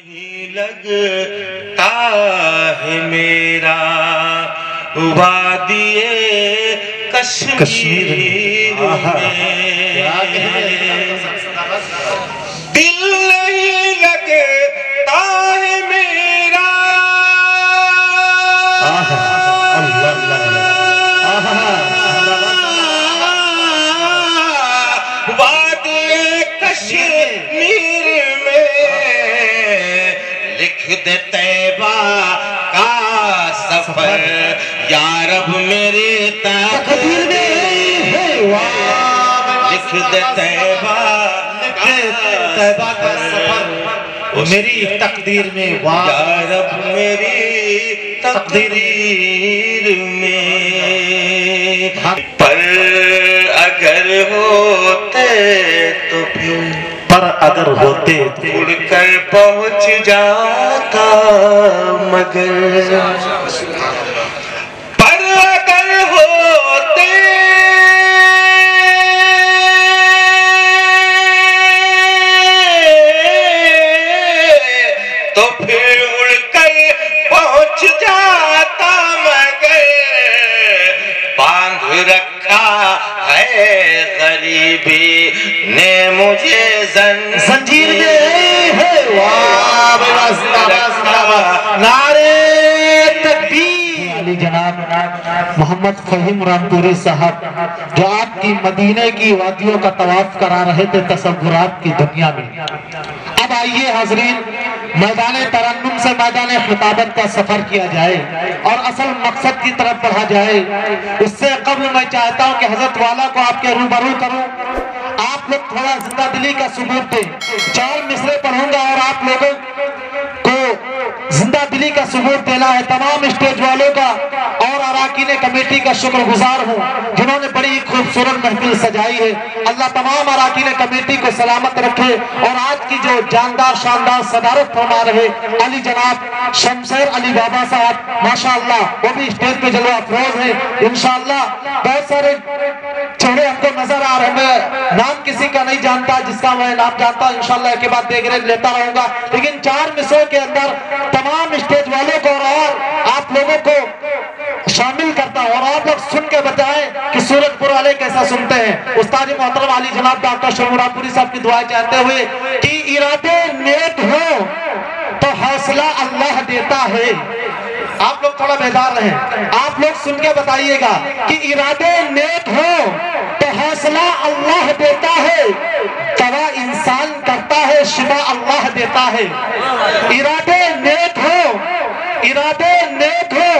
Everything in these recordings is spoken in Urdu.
نہیں لگتا ہے میرا وادی کشمیر میں، دل نہیں لگتا ہے میرا وادی کشمیر میں، لکھ دے طیبہ کا سفر یا رب میری تقدیر میں، لکھ دے طیبہ کا سفر میری تقدیر میں، یا رب میری تقدیر میں، پر اگر ہوتے تو پھر پر اگر ہوتے اڑ کر پہنچ جاتا، مگر پر اگر ہوتے تو پھر اڑ کر پہنچ جاتا، مگر باندھ رکھا ہے غریبی نے مجھے زنجیر میں ہے، نعرے تکبیر۔ علی جناب محمد فہیم رامپوری صاحب جو آپ کی مدینہ کی وادیوں کا طواف کرا رہے تھے تصورات کی دنیا میں۔ اب آئیے حاضرین، میدان ترنم سے میدان خطابت کا سفر کیا جائے اور اصل مقصد کی طرف بڑھا جائے۔ اس سے قبل میں چاہتا ہوں کہ حضرت والا کو آپ کے روبرو کروں، آپ لوگ تھوڑا زندہ دلی کا ثبوت دیں۔ 4 مصرے پڑھوں گا اور آپ لوگوں کو زندہ دلی کا ثبوت دینا ہے۔ تمام اسٹیج والوں کا اور اراکین کمیٹی کا شکر گزار ہوں جنہوں نے بڑی خوبصورت محفل سجائی ہے۔ اللہ تمام اراکین کمیٹی کو سلامت رکھے اور آج کی جو جاندار شاندار صدارت فرما رہے علی جناب شمشیر علی بابا صاحب، ماشاءاللہ وہ بھی اسٹیج پہ جلوہ افروز ہیں۔ انشاءاللہ بہت سارے چہرے ہم کو نظر آ رہے ہیں، نام کسی کا نہیں جانتا، جس کا میں نام جانتا ہوں انشاءاللہ ایک کے بعد دیکھ لیتا رہوں گا، لیکن 4 مصروں کے اندر تمام اسٹیج والوں کو اور آپ لوگوں کو شامل کرتا ہوں، اور آپ لوگ سن کے بتائیں کہ سورج پور والے کیسا سنتے ہیں۔ استاد محترم علی جناب ڈاکٹر شمورہ پوری صاحب کی دعائیں چاہتے ہوئے کہ ارادے نیک ہو تو حوصلہ اللہ دیتا ہے۔ آپ لوگ تھوڑا بیدار رہیں، آپ لوگ سن کے بتائیے گا کہ ارادے نیک ہو تو حوصلہ اللہ دیتا ہے، دوا انسان کرتا ہے شفا اللہ دیتا ہے۔ ارادے نیک ہو، ارادے نیک ہو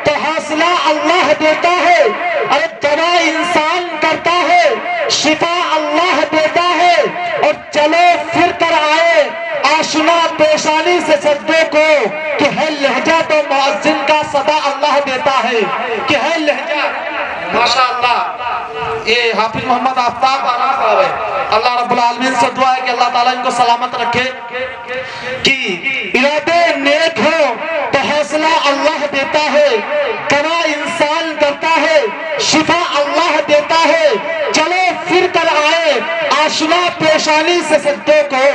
تو حوصلہ اللہ دیتا ہے، اور دوا انسان کرتا ہے شفا اللہ دیتا ہے۔ اور چلو پھر کر آئے آشنا پیشانی سے سجدے کو، کہ ہے لہجہ تو مؤذن کا صدا اللہ دیتا ہے، کہ ہے لہجہ۔ ماشاءاللہ یہ حافظ محمد آفتاب آنا صاحب ہے، اللہ رب العالمین سے دعا ہے کہ اللہ تعالیٰ ان کو سلامت رکھے، کہ ارادے نیک ہو تو حوصلہ اللہ دیتا ہے، دوا انسان کرتا ہے شفا اللہ دیتا ہے۔ چلو پھر کر آئے آشنا پیشانی سے سجدے کو،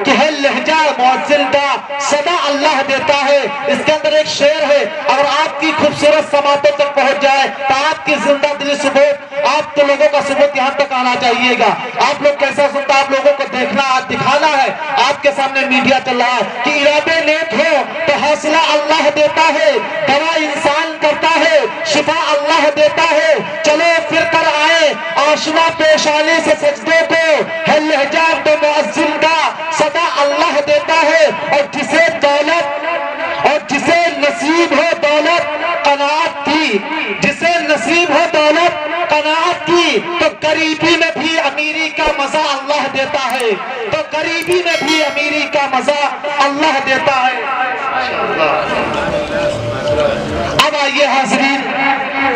کہ ہے لہجہ مؤذن کا صدا اللہ دیتا ہے۔ اس کے اندر ایک شعر ہے، اگر آپ کی خوبصورت سماعتوں تک پہنچ جائے تو آپ کی زندہ دلی ثبوت، آپ کے لوگوں کا ثبوت یہاں تک آنا چاہیے گا۔ آپ لوگ کیسا سنتا، آپ لوگوں کو دیکھنا دکھانا ہے، آپ کے سامنے میڈیا چل رہا ہے کہ ارادے نیک ہو تو حوصلہ اللہ دیتا ہے، دوا انسان کرتا ہے شفا اللہ دیتا ہے۔ چلو پھر کر آئے آشنا پیشانی سے سجدے کو، ہے لہجہ تو مؤذن کا صدا اللہ دیتا ہے۔ اور جسے دولت اور جسے نصیب ہو دولت قناعت کی، جسے نصیب ہو دولت قناعت کی، تو غریبی میں بھی امیری کا مزہ اللہ دیتا ہے، تو غریبی میں بھی امیری کا مزہ اللہ دیتا ہے۔ اب آئیے حاضرین،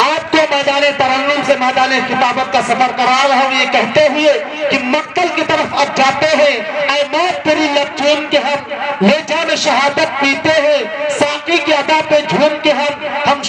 آپ کو میدان ترنم سے میدان خطابت کا سفر کرا رہا ہوں یہ کہتے ہوئے کہ مقتل کی طرف اب جاتے ہیں۔ اے موت تیری لب چوم کے ہم لے جام شہادت پیتے ہیں، ساقی کی ادا پہ جھوم کے ہم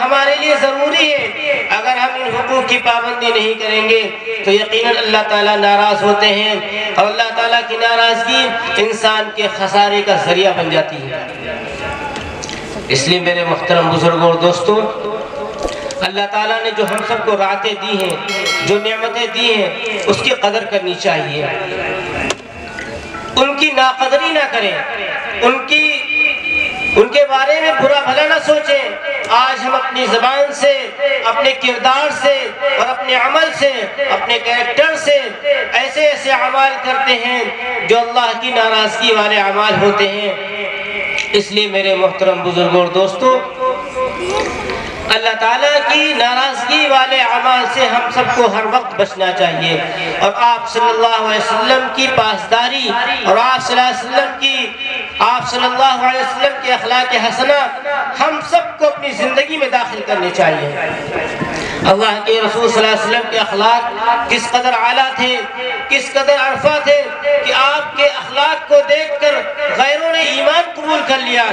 ہمارے لیے ضروری ہے۔ اگر ہم ان حقوق کی پابندی نہیں کریں گے تو یقیناً اللہ تعالیٰ ناراض ہوتے ہیں، اور اللہ تعالیٰ کی ناراضگی انسان کے خسارے کا ذریعہ بن جاتی ہے۔ اس لیے میرے محترم بزرگوں اور دوستوں، اللہ تعالیٰ نے جو ہم سب کو راحتیں دی ہیں، جو نعمتیں دی ہیں، اس کی قدر کرنی چاہیے، ان کی ناقدری نہ کریں، ان کے بارے میں برا بھلا نہ سوچیں۔ آج ہم اپنی زبان سے، اپنے کردار سے اور اپنے عمل سے، اپنے کریکٹر سے ایسے ایسے اعمال کرتے ہیں جو اللہ کی ناراضگی والے اعمال ہوتے ہیں۔ اس لیے میرے محترم بزرگوں اور دوستوں، اللہ تعالیٰ کی ناراضگی والے اعمال سے ہم سب کو ہر وقت بچنا چاہیے، اور آپ صلی اللہ علیہ وسلم کی پاسداری اور آپ صلی اللہ علیہ وسلم کے اخلاق حسنہ ہم سب کو اپنی زندگی میں داخل کرنے چاہیے۔ اللہ کے رسول صلی اللہ علیہ وسلم کے اخلاق کس قدر اعلیٰ تھے، کس قدر عرفہ تھے کہ آپ کے اخلاق کو دیکھ کر غیروں نے ایمان قبول کر لیا۔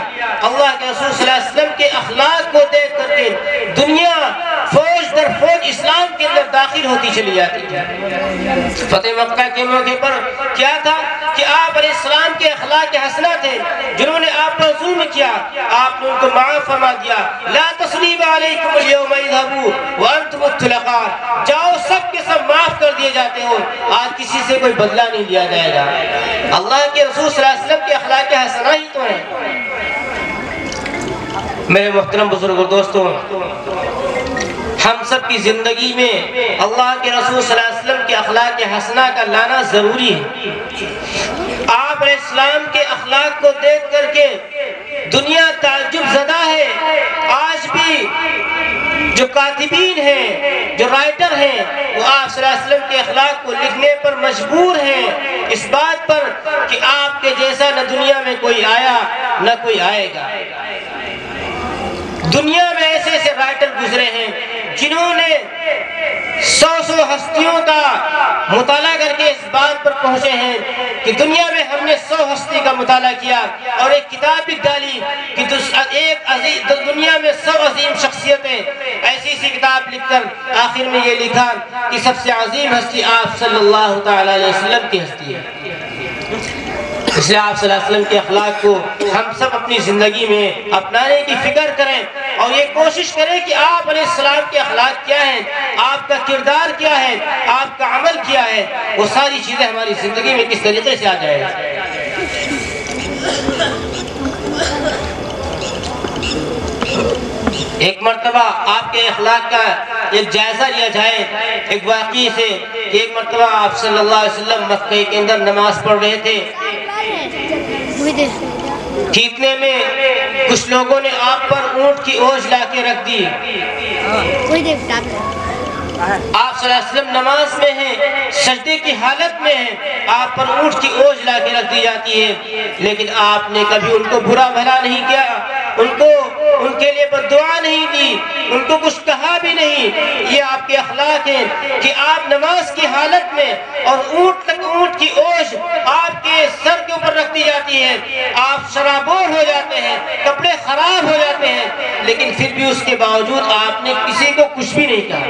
اللہ کے رسول صلی اللہ علیہ وسلم کے اخلاق کو دیکھ کر کے دنیا فوج در فوج اسلام کے اندر داخل ہوتی چلی جاتی تھی۔ فتح مکہ کے موقع پر کیا تھا کہ آپ علیہ السلام کے اخلاق حسنہ تھے، جنہوں نے آپ پر ظلم کیا، آپ نے ان کو معاف فرما دیا۔ لا تثریب علیکم اليوم اذهبوا وانتم الطلقاء، جاؤ سب کے سب معاف کر دیے جاتے ہو، آج کسی سے کوئی بدلہ نہیں لیا جائے گا۔ اللہ کے رسول صلی اللہ علیہ وسلم کے اخلاق حسنہ ہی تو ہیں۔ میرے محترم بزرگوں دوستوں، ہم سب کی زندگی میں اللہ کے رسول صلی اللہ علیہ وسلم کے اخلاق حسنہ کا لانا ضروری ہے۔ آپ علیہ السلام کے اخلاق کو دیکھ کر کے دنیا تعجب زدہ ہے۔ آج بھی جو کاتبین ہیں، جو رائٹر ہیں، وہ آپ صلی اللہ علیہ وسلم کے اخلاق کو لکھنے پر مجبور ہیں، اس بات پر کہ آپ کے جیسا نہ دنیا میں کوئی آیا نہ کوئی آئے گا۔ دنیا میں ایسے ایسے رائٹر گزرے ہیں جنہوں نے سو ہستیوں کا مطالعہ کر کے اس بات پر پہنچے ہیں کہ دنیا میں ہم نے 100 ہستی کا مطالعہ کیا اور ایک کتاب بھی ڈالی کہ دنیا میں 100 عظیم شخصیتیں، ایسی سی کتاب لکھ کر آخر میں یہ لکھا کہ سب سے عظیم ہستی آپ صلی اللہ تعالی علیہ وسلم کی ہستی ہے۔ اس لیے آپ صلی اللہ علیہ وسلم کے اخلاق کو ہم سب اپنی زندگی میں اپنانے کی فکر کریں اور یہ کوشش کریں کہ آپ علیہ السلام کے اخلاق کیا ہیں، آپ کا کردار کیا ہے، آپ کا عمل کیا ہے، وہ ساری چیزیں ہماری زندگی میں کس طریقے سے آ جائے۔ ایک مرتبہ آپ کے اخلاق کا ایک جائزہ لیا جائے ایک واقعی سے کہ ایک مرتبہ آپ صلی اللہ علیہ وسلم مکہ کے اندر نماز پڑھ رہے تھے، اتنے میں کچھ لوگوں نے آپ پر اونٹ کی اوجھ لا کے رکھ دی۔ آپ صلی اللہ علیہ وسلم نماز میں ہیں، سجدے کی حالت میں ہیں، آپ پر اونٹ کی اوجھ لا کے رکھ دی جاتی ہے، لیکن آپ نے کبھی ان کو برا بھلا نہیں کیا، ان کے لیے بددعا نہیں دی، ان کو کچھ کہا بھی نہیں۔ یہ آپ کے اخلاق ہیں کہ آپ نماز کی حالت میں اور اونٹ کی اوجھ آپ کے سر کے اوپر رکھ دی جاتی ہے، آپ شرابور ہو جاتے ہیں، کپڑے خراب ہو جاتے ہیں، لیکن پھر بھی اس کے باوجود آپ نے کسی کو کچھ بھی نہیں کہا۔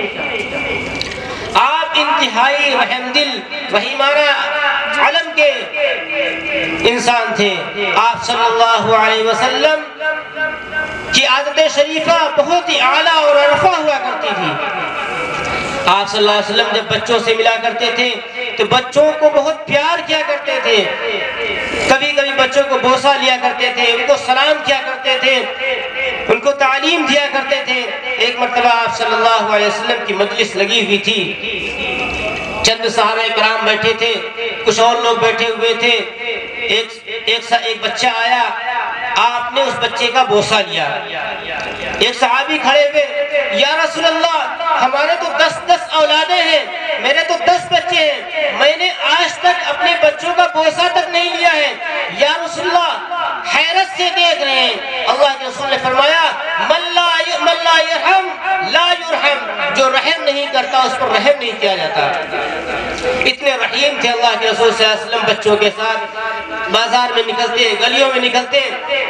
آپ انتہائی رحم دل رحیمانہ علم کے انسان تھے۔ آپ صلی اللہ علیہ وسلم کی عادت شریفہ بہت ہی اعلیٰ اور عرفہ ہوا کرتی تھی۔ آپ صلی اللہ علیہ وسلم جب بچوں سے ملا کرتے تھے تو بچوں کو بہت پیار کیا کرتے تھے، کبھی کبھی بچوں کو بوسہ لیا کرتے تھے، ان کو سلام کیا کرتے تھے، ان کو تعلیم دیا کرتے تھے۔ ایک مرتبہ آپ صلی اللہ علیہ وسلم کی مجلس لگی ہوئی تھی، چند صحابہ کرام بیٹھے تھے، کچھ اور لوگ بیٹھے ہوئے تھے، ایک بچہ آیا، آپ نے اس بچے کا بوسہ لیا۔ ایک صحابی کھڑے ہوئے، یا رسول اللہ ہمارے تو 10 اولادیں ہیں، میرے تو 10 بچے ہیں، میں نے آج تک اپنے بچوں کا بوسہ تک نہیں لیا ہے، یا رسول اللہ حیرت سے دیکھ رہے ہیں۔ اللہ کے رسول نے فرمایا من لا یرحم لا یرحم، جو رحم نہیں کرتا اس پر رحم نہیں کیا جاتا۔ اتنے رحیم تھے اللہ کے رسول صلی اللہ علیہ وسلم بچوں کے ساتھ۔ بازار میں نکلتے، گلیوں میں نکلتے،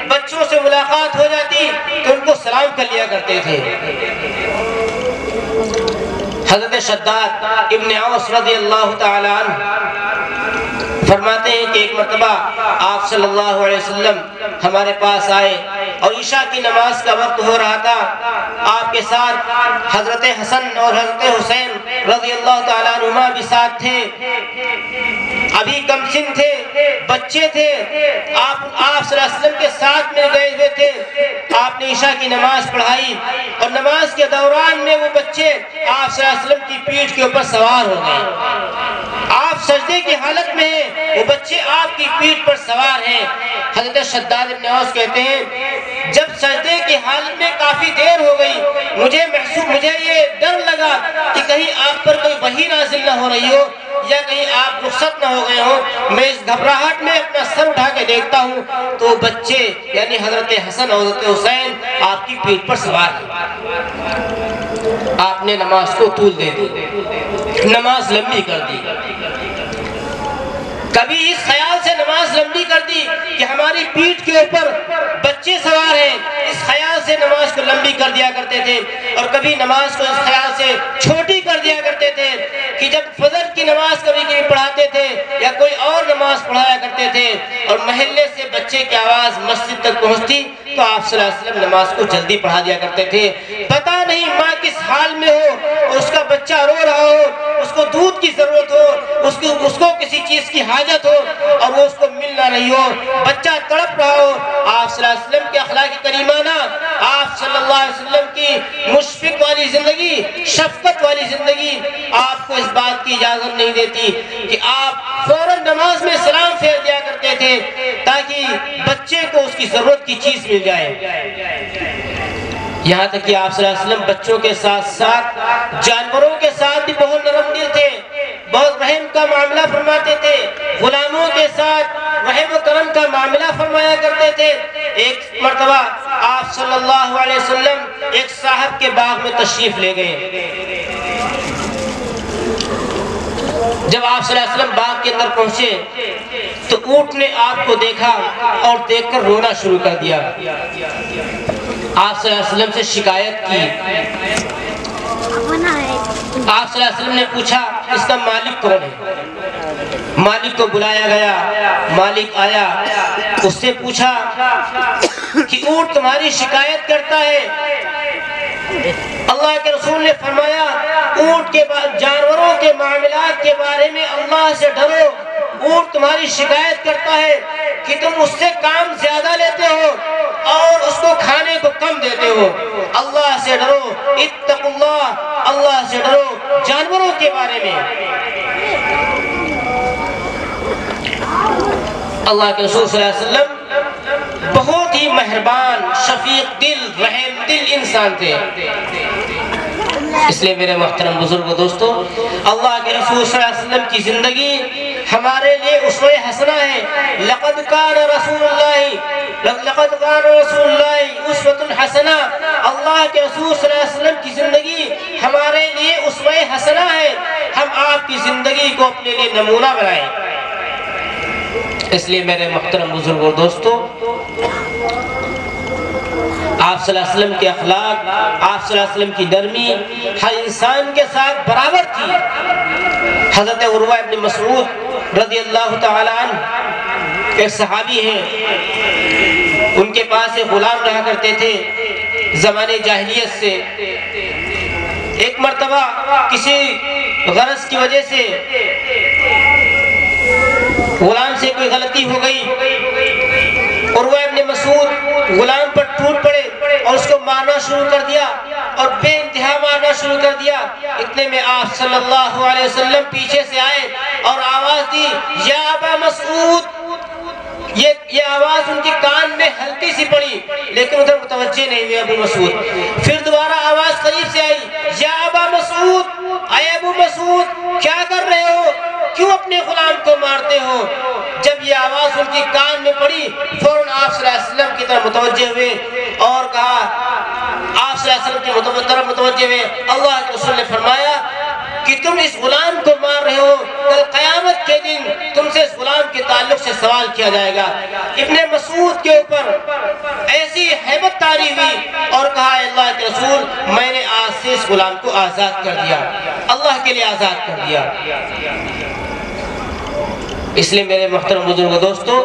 بچوں سے ملاقات ہو جاتی تو ان کو سلام کر لیا کرتے تھے۔ حضرت شداد ابن اوس رضی اللہ تعالی عنہ فرماتے ہیں کہ ایک مرتبہ آپ صلی اللہ علیہ وسلم ہمارے پاس آئے اور عشاء کی نماز کا وقت ہو رہا تھا۔ آپ کے ساتھ حضرت حسن اور حضرت حسین رضی اللہ تعالیٰ عنہما بھی ساتھ تھے، ابھی کم سن تھے، بچے تھے۔ آپ صلی اللہ علیہ وسلم کے ساتھ میں گئے ہوئے تھے۔ آپ نے عشاء کی نماز پڑھائی اور نماز کے دوران میں وہ بچے آپ صلی اللہ علیہ وسلم کی پیٹھ کے اوپر سوار ہو گئے۔ آپ سجدے کی حالت میں ہیں، وہ بچے آپ کی پیٹھ پر سوار ہیں۔ حضرت شداد ابن اوس کہتے ہیں جب سجدے کی حالت میں کافی دیر ہو گئی، مجھے یہ ڈر لگا کہ کہیں آپ پر کوئی وحی نازل نہ ہو رہی ہو یا کہیں آپ رخصت نہ ہو گئے ہوں۔ میں اس گھبراہٹ میں اپنا سر اٹھا کے دیکھتا ہوں تو بچے یعنی حضرت حسن اور حضرت حسین آپ کی پیٹھ پر سوار ہیں۔ آپ نے نماز کو طول دے دی، نماز لمبی کر دی۔ کبھی اس خیال سے نماز لمبی کر دی کہ ہماری پیٹھ کے اوپر بچے سوار ہیں، اس خیال سے نماز کو لمبی کر دیا کرتے تھے، اور کبھی نماز کو اس خیال سے چھوٹی کر دیا کرتے تھے کہ جب فجر کی نماز کبھی کبھی پڑھاتے تھے یا کوئی اور نماز پڑھایا کرتے تھے اور محلے سے بچے کی آواز مسجد تک پہنچتی تو آپ صلی اللہ علیہ وسلم نماز کو جلدی پڑھا دیا کرتے تھے۔ پتہ نہیں ماں کس حال میں ہو اور اس کا بچہ رو رہا ہو، اس کو دودھ کی ضرورت ہو، اس کو کسی چیز کی حاجت ہو اور وہ اس کو مل نہ رہی ہو، بچہ تڑپ رہا ہو، آپ صلی اللہ علیہ وسلم کے اخلاق کریمانہ، آپ صلی اللہ علیہ وسلم کی مشفق والی زندگی، شفقت والی زندگی آپ کو اس بات کی اجازت نہیں دیتی کہ آپ فوراً نماز میں سلام پھیر دیا کرتے تھے تاکہ بچے کو اس کی ضرورت کی چیز مل جائے۔ یہاں تک کہ آپ صلی اللہ علیہ وسلم بچوں کے ساتھ ساتھ جانوروں کے ساتھ بھی بہت نرم دل تھے، بہت رحم کا معاملہ فرماتے تھے، غلاموں کے ساتھ رحم و کرم کا معاملہ فرمایا کرتے تھے۔ ایک مرتبہ آپ صلی اللہ علیہ وسلم ایک صاحب کے باغ میں تشریف لے گئے۔ جب آپ صلی اللہ علیہ وسلم باغ کے اندر پہنچے تو اونٹ نے آپ کو دیکھا اور دیکھ کر رونا شروع کر دیا۔ آپ صلی اللہ علیہ وسلم سے شکایت کی۔ آپ صلی اللہ علیہ وسلم نے پوچھا اس کا مالک کون ہے؟ مالک کو بلایا گیا، مالک آیا، اس سے پوچھا کہ اونٹ تمہاری شکایت کرتا ہے۔ اللہ کے رسول نے فرمایا اونٹ کے جانوروں کے معاملات کے بارے میں اللہ سے ڈرو۔ اونٹ تمہاری شکایت کرتا ہے کہ تم اس سے کام زیادہ لیتے ہو اور اس کو کھانے کو کم دیتے ہو۔ اللہ سے ڈرو، اتقوا اللہ، اللہ سے ڈرو جانوروں کے بارے میں۔ اللہ کے رسول صلی اللہ علیہ وسلم بہت ہی مہربان، شفیق دل، رحم دل انسان تھے۔ اس لیے میرے محترم بزرگ و دوستو، اللہ کے رسول صلی اللہ علیہ وسلم کی زندگی ہمارے لیے اسوہ حسنہ ہے۔ لقد کان رسول اللہ اسوۃ حسنہ۔ اللہ کے رسول صلی اللہ علیہ وسلم کی زندگی ہمارے لیے اسوہ حسنہ ہے۔ ہم آپ کی زندگی کو اپنے لیے نمونہ بنائیں۔ اس لیے میرے محترم بزرگ و دوستو، آپ صلی اللہ علیہ وسلم کے اخلاق، آپ صلی اللہ علیہ وسلم کی نرمی ہر انسان کے ساتھ برابر تھی۔ حضرت عروہ ابن مسعود رضی اللہ تعالی عنہ ایک صحابی ہیں، ان کے پاس ایک غلام رہا کرتے تھے زمانے جاہلیت سے۔ ایک مرتبہ کسی غرض کی وجہ سے غلام سے کوئی غلطی ہو گئی، عروہ ابن مسعود غلام پر ٹوٹ پڑے اور اس کو مارنا شروع کر دیا اور بے انتہا مارنا شروع کر دیا۔ اتنے میں آپ صلی اللہ علیہ وسلم پیچھے سے آئے اور آواز دی، یا ابا مسعود۔ یہ آواز ان کے کان میں ہلکی سی پڑی لیکن ادھر متوجہ نہیں ہوئے ابو مسعود۔ پھر دوبارہ آواز قریب سے آئی، یا ابا مسعود، اے ابو مسعود کیا کر رہے ہو، کیوں اپنے غلام کو مارتے ہو؟ جب یہ آواز ان کی کان میں پڑی فوراً آپ صلی اللہ علیہ وسلم کی طرف متوجہ ہوئے اور کہا، آپ صلی اللہ علیہ وسلم کی طرف متوجہ ہوئے، اللہ کے رسول نے فرمایا کہ تم اس غلام کو مار رہے ہو، کل قیامت کے دن تم سے اس غلام کے تعلق سے سوال کیا جائے گا۔ ابن مسعود کے اوپر ایسی ہیبت طاری ہوئی اور کہا اے اللہ کے رسول میں نے آج سے اس غلام کو آزاد کر دیا، اللہ کے لیے آزاد کر دیا۔ اس لیے میرے محترم بزرگ دوستو،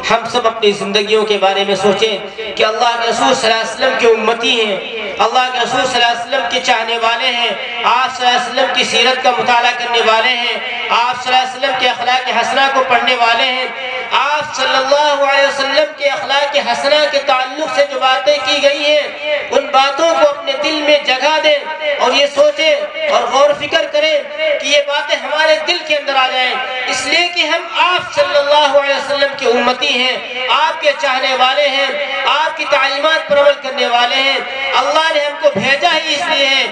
ہم سب اپنی زندگیوں کے بارے میں سوچیں کہ اللہ کے رسول صلی اللہ علیہ وسلم کے امتی ہیں، اللہ کے رسول صلی اللہ علیہ وسلم کے چاہنے والے ہیں، آپ صلی اللہ علیہ وسلم کی سیرت کا مطالعہ کرنے والے ہیں، آپ صلی اللہ علیہ وسلم کے اخلاق حسنہ کو پڑھنے والے ہیں، آپ صلی اللہ علیہ وسلم کے اخلاق حسنہ کے تعلق سے جو باتیں کی گئی ہیں ان باتوں کو اپنے دل میں جگہ دیں اور یہ سوچیں اور غور فکر کریں کہ یہ باتیں ہمارے دل کے اندر آ جائیں، اس لیے کہ ہم آپ صلی اللہ علیہ وسلم کے امتی ہیں، آپ کے چاہنے والے ہیں، آپ کی تعلیمات پر عمل کرنے والے ہیں۔ اللہ نے ہم کو بھیجا ہی اس لیے ہے،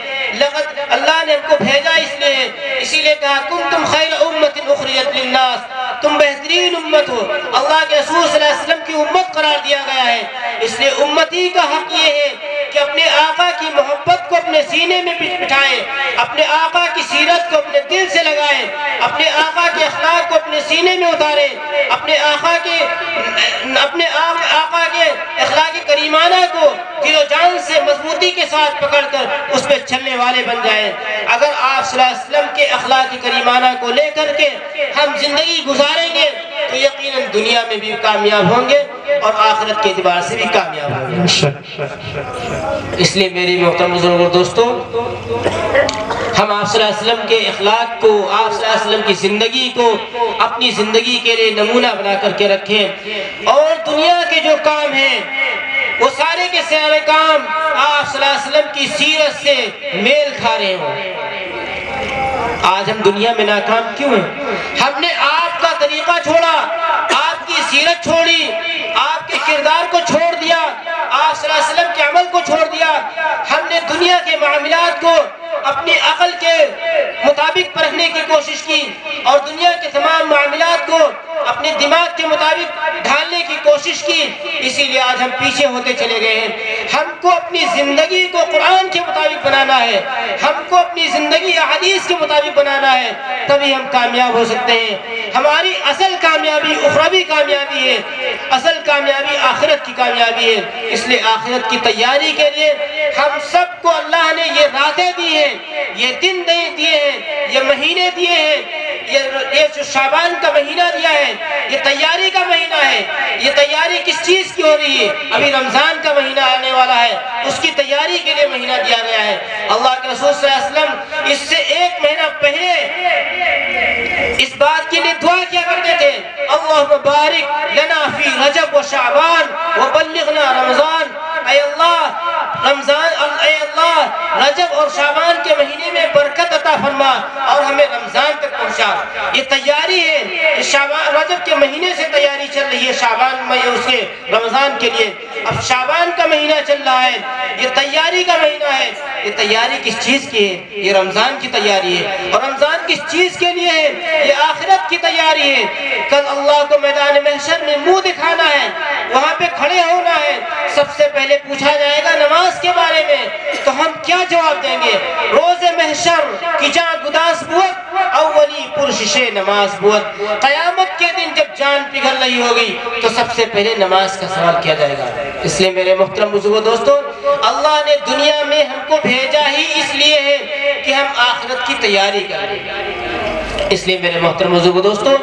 اللہ نے ہم کو بھیجا اس لیے ہے، اسی لیے کہا کنتم خیر امت اخرجت للناس، تم بہترین امت ہو، اللہ کے رسول صلی اللہ علیہ وسلم کی امت قرار دیا گیا ہے۔ اس لیے امتی کا حق یہ ہے کہ اپنے آقا کی محبت کو اپنے سینے میں بٹھائیں، اپنے آقا کی سیرت کو اپنے دل سے لگائیں، اپنے آقا کے اخلاق کو اپنے سینے میں اتاریں، اپنے آقا کے اخلاق کریمانہ کو دل و جان سے مضبوطی کے ساتھ پکڑ کر اس پہ چلنے والے بن جائیں۔ اگر آپ صلی اللہ علیہ وسلم کے اخلاق کریمانہ کو لے کر کے ہم زندگی گزاریں گے تو یقیناً دنیا میں بھی کامیاب ہوں گے اور آخرت کے اعتبار سے بھی کامیاب ہوں گے۔ اس لیے میری محترم بزرگ اور دوستو، ہم آپ صلی اللہ علیہ وسلم کے اخلاق کو، آپ صلی اللہ علیہ وسلم کی زندگی کو اپنی زندگی کے لیے نمونہ بنا کر کے رکھیں، اور دنیا کے جو کام ہیں وہ سارے کے سارے کام آپ صلی اللہ علیہ وسلم کی سیرت سے میل کھا رہے ہوں۔ آج ہم دنیا میں ناکام کیوں ہیں؟ ہم نے آپ کا طریقہ چھوڑا، آپ کی سیرت چھوڑی، آپ کے کردار کو چھوڑ دیا، آپ صلی اللہ علیہ وسلم کے عمل کو چھوڑ دیا۔ ہم نے دنیا کے معاملات کو اپنی عقل کے مطابق پرکھنے کی کوشش کی اور دنیا کے تمام معاملات کو اپنے دماغ کے مطابق ڈھالنے کی کوشش کی، اسی لیے آج ہم پیچھے ہوتے چلے گئے ہیں۔ ہم کو اپنی زندگی کو قرآن کے مطابق بنانا ہے، ہم کو اپنی زندگی حدیث کے مطابق بنانا ہے، تبھی ہم کامیاب ہو سکتے ہیں۔ ہماری اصل کامیابی اخروی کامیابی ہے، اصل کامیابی آخرت کی کامیابی ہے۔ اس لیے آخرت کی تیاری کے لیے ہم سب کو اللہ نے یہ راتیں دی ہیں، یہ دن دیے ہیں، یہ مہینے دیے ہیں، یہ جو شعبان کا مہینہ دیا ہے یہ تیاری کا مہینہ ہے۔ یہ تیاری کس چیز کی ہو رہی ہے؟ ابھی رمضان کا مہینہ آنے والا ہے، اس کی تیاری کے لیے مہینہ دیا گیا ہے۔ اللہ کے رسول صلی اللہ علیہ وسلم اس سے ایک مہینہ پہلے اس بات کے لیے دعا کیا کرتے تھے، اللہم بارک لنا فی رجب و شعبان وبلغنا رمضان۔ اے اللہ رجب اور شعبان کے مہینے میں برکت عطا فرما اور ہمیں رمضان تک پہنچا۔ یہ تیاری ہے، رجب کے مہینے سے تیاری چل رہی ہے شعبان میں اس کے رمضان کے لیے۔ اب شعبان کا مہینہ چل رہا ہے، یہ تیاری کا مہینہ ہے۔ یہ تیاری کس چیز کی ہے؟ یہ رمضان کی تیاری ہے۔ اور رمضان کس چیز کے لیے ہے؟ یہ آخرت کی تیاری ہے۔ کل اللہ کو میدان محشر میں منہ دکھانا ہے، وہاں پہ کھڑے ہونا ہے، سب سے پہلے پوچھا جائے گا نماز کے بارے میں، تو ہم کیا جواب دیں گے؟ روز محشر کی جان گداس بوت اولی پرشش نماز بوت۔ قیامت کے دن جب جان پگھل رہی ہوگی تو سب سے پہلے نماز کا سوال کیا جائے گا۔ اس لیے میرے محترم بزرگو دوستو، اللہ نے دنیا میں ہم کو بھیجا ہی اس لیے ہے کہ ہم آخرت کی تیاری کریں۔ اس لیے میرے محترم بزرگو دوستو،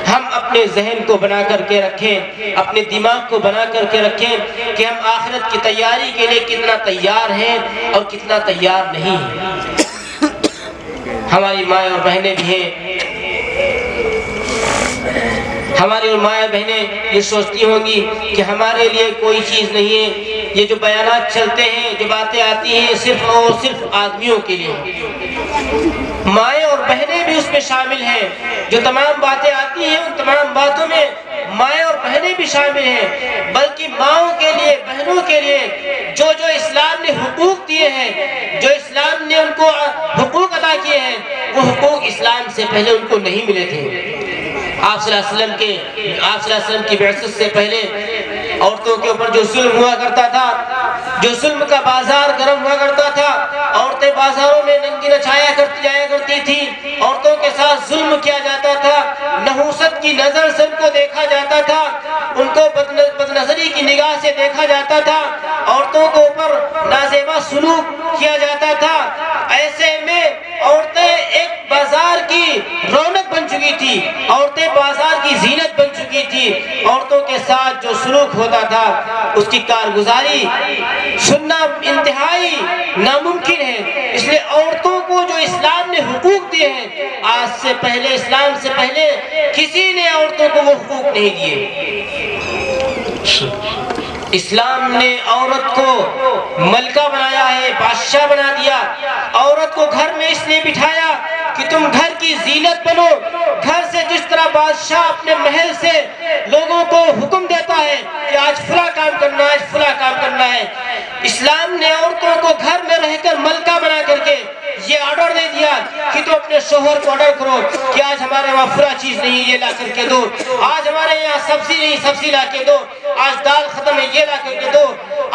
ہم اپنے ذہن کو بنا کر کے رکھیں، اپنے دماغ کو بنا کر کے رکھیں کہ ہم آخرت کی تیاری کے لیے کتنا تیار ہیں اور کتنا تیار نہیں ہیں۔ ہماری مائیں اور بہنیں بھی ہیں، ہماری اور مائیں بہنیں یہ سوچتی ہوں گی کہ ہمارے لیے کوئی چیز نہیں ہے، یہ جو بیانات چلتے ہیں، جو باتیں آتی ہیں، صرف اور صرف آدمیوں کے لیے۔ مائیں اور بہنیں بھی اس میں شامل ہیں، جو تمام باتیں آتی ہیں ان تمام باتوں میں مائیں اور بہنیں بھی شامل ہیں، بلکہ ماؤں کے لیے، بہنوں کے لیے جو اسلام نے حقوق دیے ہیں، جو اسلام نے ان کو حقوق عطا کیے ہیں، وہ حقوق اسلام سے پہلے ان کو نہیں ملے تھے۔ آپ صلی اللہ علیہ وسلم کی بعثت سے پہلے عورتوں کے اوپر جو ظلم ہوا کرتا تھا، جو ظلم کا بازار گرم ہوا کرتا تھا، عورتیں بازاروں میں ننگی نچایا جایا کرتی جاتی تھی، عورتوں کے ساتھ ظلم کیا جاتا تھا، نحوست کی نظر سے ان کو دیکھا جاتا تھا، ان کو بد نظری کی نگاہ سے دیکھا جاتا تھا، عورتوں کو اوپر نازیبا سلوک کیا جاتا تھا۔ ایسے میں عورتیں ایک بازار کی رونق بن چکی تھی، عورتیں بازار کی زینت بن چکی تھی۔ عورتوں کے ساتھ جو سلوک ہوتا تھا اس کی کارگزاری سننا انتہائی ناممکن ہے۔ اس لیے عورتوں کو جو اسلام نے حقوق دیے ہیں، آج سے پہلے، اسلام سے پہلے کسی نے عورتوں کو وہ حقوق نہیں دیے۔ اسلام نے عورت کو ملکہ بنایا ہے، بادشاہ بنا دیا۔ عورت کو گھر میں اس لیے بٹھایا کہ تم گھر کی زینت بنو۔ گھر سے جس طرح بادشاہ اپنے محل سے لوگوں کو حکم دیتا ہے کہ آج فلاں کام کرنا ہے، آج فلاں کام کرنا ہے، اسلام نے عورتوں کو گھر میں رہ کر ملکہ بنا کر کے یہ آرڈر دے دیا کہ تم اپنے شوہر کو آرڈر کرو کہ آج ہمارے وہاں فلاں چیز نہیں، یہ لا کر کے دو، آج ہمارے یہاں سبزی نہیں، سبزی لا کے دو، آج دال ختم ہے، یہ لا کر کے دو،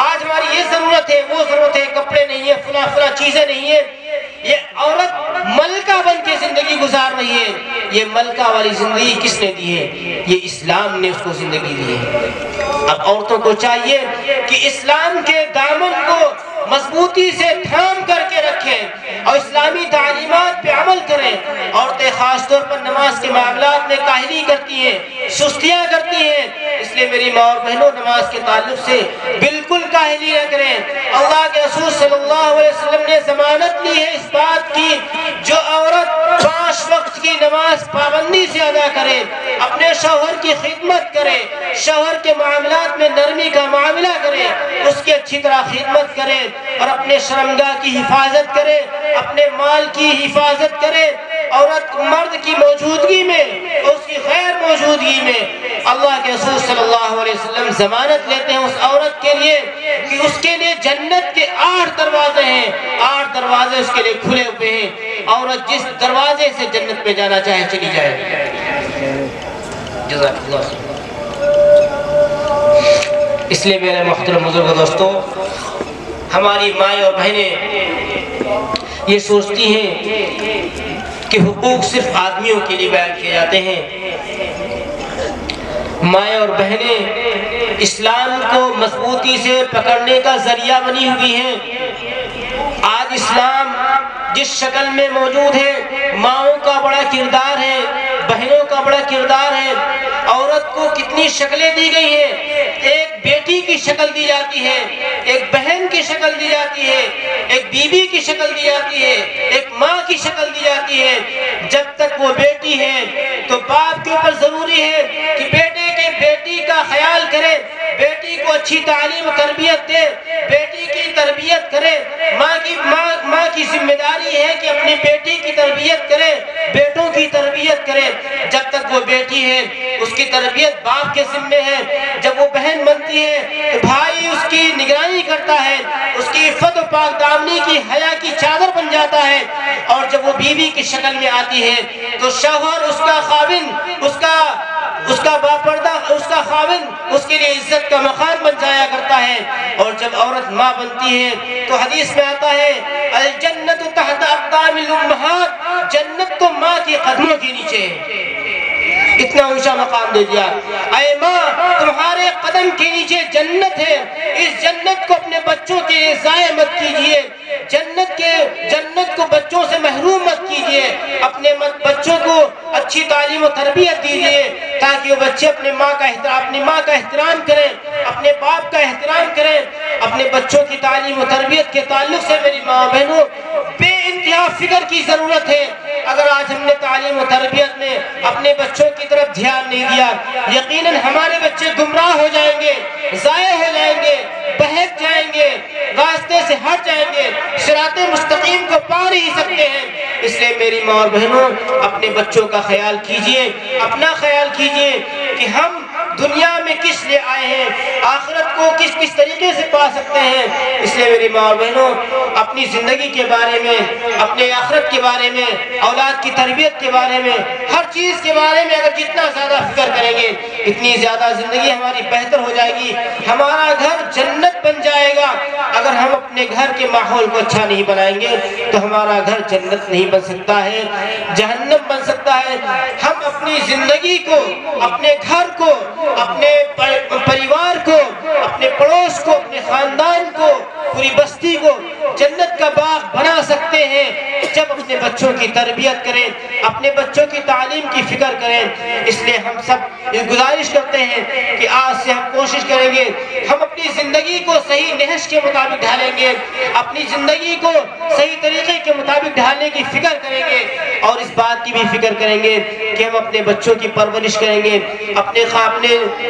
آج ہماری یہ ضرورت ہے، وہ ضرورت ہے، کپڑے نہیں ہیں، فلاں فلاں چیزیں نہیں ہیں۔ یہ عورت ملکہ بن کے زندگی گزار رہی ہے۔ یہ ملکہ والی زندگی کس نے دی ہے؟ یہ اسلام نے اس کو زندگی دی ہے۔ اب عورتوں کو چاہیے کہ اسلام کے دامن کو مضبوطی سے تھام کر کے رکھیں اور اسلامی تعلیمات پہ عمل کریں۔ عورتیں خاص طور پر نماز کے معاملات میں کاہلی کرتی ہیں، سستیاں کرتی ہیں، اس لیے میری ماں اور بہنوں نماز کے تعلق سے بالکل کاہلی نہ کریں۔ اللہ کے رسول صلی اللہ علیہ وسلم نے ضمانت لی ہے اس بات کی، جو عورت 5 وقت کی نماز پابندی سے ادا کرے، اپنے شوہر کی خدمت کرے، شوہر کے معاملات میں نرمی کا معاملہ کرے، اس کی اچھی طرح خدمت کرے اور اپنے شرمگاہ کی حفاظت کرے، اپنے مال کی حفاظت کرے۔ عورت مرد کی موجودگی میں، اس کی غیر موجودگی میں اللہ کے رسول صلی اللہ علیہ وسلم ضمانت لیتے ہیں اس عورت کے لیے کہ اس کے لیے جنت کے 8 دروازے ہیں، 8 دروازے اس کے لیے کھلے ہوئے ہیں۔ عورت جس دروازے سے جنت میں جانا چاہے چلی جائے۔ جزاک اللہ۔ اس لیے میرے محترم بزرگ دوستو، ہماری مائیں اور بہنیں یہ سوچتی ہیں کہ حقوق صرف آدمیوں کے لیے بیان کیے جاتے ہیں۔ مائیں اور بہنیں اسلام کو مضبوطی سے پکڑنے کا ذریعہ بنی ہوئی ہیں۔ آج اسلام جس شکل میں موجود ہے، ماؤں کا بڑا کردار ہے، بہنوں کا بڑا کردار ہے۔ عورت کو کتنی شکلیں دی گئی ہیں، ایک بیٹی کی شکل دی جاتی ہے، ایک بہن کی شکل دی جاتی ہے، ایک بیوی کی شکل دی جاتی ہے، ایک ماں کی شکل دی جاتی ہے۔ جب تک وہ بیٹی ہے تو باپ کے اوپر ضروری ہے کہ بیٹی کا خیال کرے، بیٹی کو اچھی تعلیم و تربیت دے، بیٹی کی تربیت کرے۔ ماں کی ذمہ داری ہے کہ اپنی بیٹی کی تربیت کرے، بیٹوں کی تربیت کرے۔ جب تک وہ بیٹی ہے اس کی تربیت باپ کے ذمہ ہے۔ جب وہ بہن بنتی ہے تو بھائی اس کی نگرانی کرتا ہے، اس کی عفت و پاک دامنی کی حیا کی چادر بن جاتا ہے۔ اور جب وہ بیوی کی شکل میں آتی ہے تو شوہر اس کا خاوند، اس کا باپردہ، اس کا خاوند اس کے لیے عزت کا مقام بن جایا کرتا ہے۔ اور جب عورت ماں بنتی ہے تو حدیث میں آتا ہے الجنت تحت اقدام الامہات، جنت تو ماں کے قدموں کے نیچے ہے۔ اتنا اونچا مقام دے دیا، اے ماں تمہارے قدم کے نیچے جنت ہے، اس جنت کو اپنے بچوں کے لیے ضائع مت کیجئے، جنت کو بچوں سے محروم مت کیجئے، اپنے بچوں کو اچھی تعلیم و تربیت دیجئے تاکہ وہ بچے اپنی ماں کا احترام کریں، اپنے باپ کا احترام کریں۔ اپنے بچوں کی تعلیم و تربیت کے تعلق سے میری ماں بہنوں بے انتہا فکر کی ضرورت ہے۔ اگر آج ہم نے تعلیم و تربیت میں اپنے بچوں کی طرف دھیان نہیں دیا، یقیناً ہمارے بچے گمراہ ہو جائیں گے، ضائع ہو جائیں گے، بہک جائیں گے، راستے سے ہٹ جائیں گے، صراط مستقیم کو پا نہیں سکتے ہیں۔ اس لیے میری ماں اور بہنوں اپنے بچوں کا خیال کیجئے، اپنا خیال کیجئے کہ ہم دنیا میں کس لیے آئے ہیں، آخرت کو کس طریقے سے پا سکتے ہیں۔ اس لیے میری ماں اور بہنوں اپنی زندگی کے بارے میں، اپنے آخرت کے بارے میں، اولاد کی تربیت کے بارے میں، ہر چیز کے بارے میں اگر جتنا زیادہ فکر کریں گے اتنی زیادہ زندگی ہماری بہتر ہو جائے گی، ہمارا گھر جنت بن جائے گا۔ اگر ہم اپنے گھر کے ماحول کو اچھا نہیں بنائیں گے تو ہمارا گھر جنت نہیں بن سکتا ہے، جہنم بن سکتا ہے۔ ہم اپنی زندگی کو، اپنے گھر کو، اپنے پریوار کو، اپنے پڑوس کو، اپنے خاندان کو، پوری بستی کو جنت کا باغ بنا سکتے ہیں جب اپنے بچوں کی تربیت کریں، اپنے بچوں کی تعلیم کی فکر کریں۔ اس لیے ہم سب گزارش کرتے ہیں کہ آج سے ہم کوشش کریں گے، ہم اپنی زندگی کو صحیح نہج کے مطابق ڈھالیں گے، اپنی زندگی کو صحیح طریقے کے مطابق ڈھالنے کی فکر کریں گے، اور اس بات کی بھی فکر کریں گے کہ ہم اپنے بچوں کی پرورش کریں گے، اپنے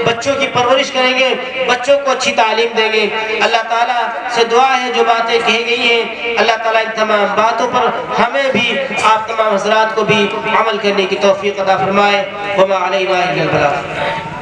بچوں کی پرورش کریں گے، بچوں کو اچھی تعلیم دیں گے۔ اللہ تعالیٰ سے دعا ہے جو باتیں کہی گئی ہیں، اللہ تعالیٰ ان تمام باتوں پر ہمیں بھی، آپ تمام حضرات کو بھی عمل کرنے کی توفیق عطا فرمائے۔ وما علینا الا البلاغ۔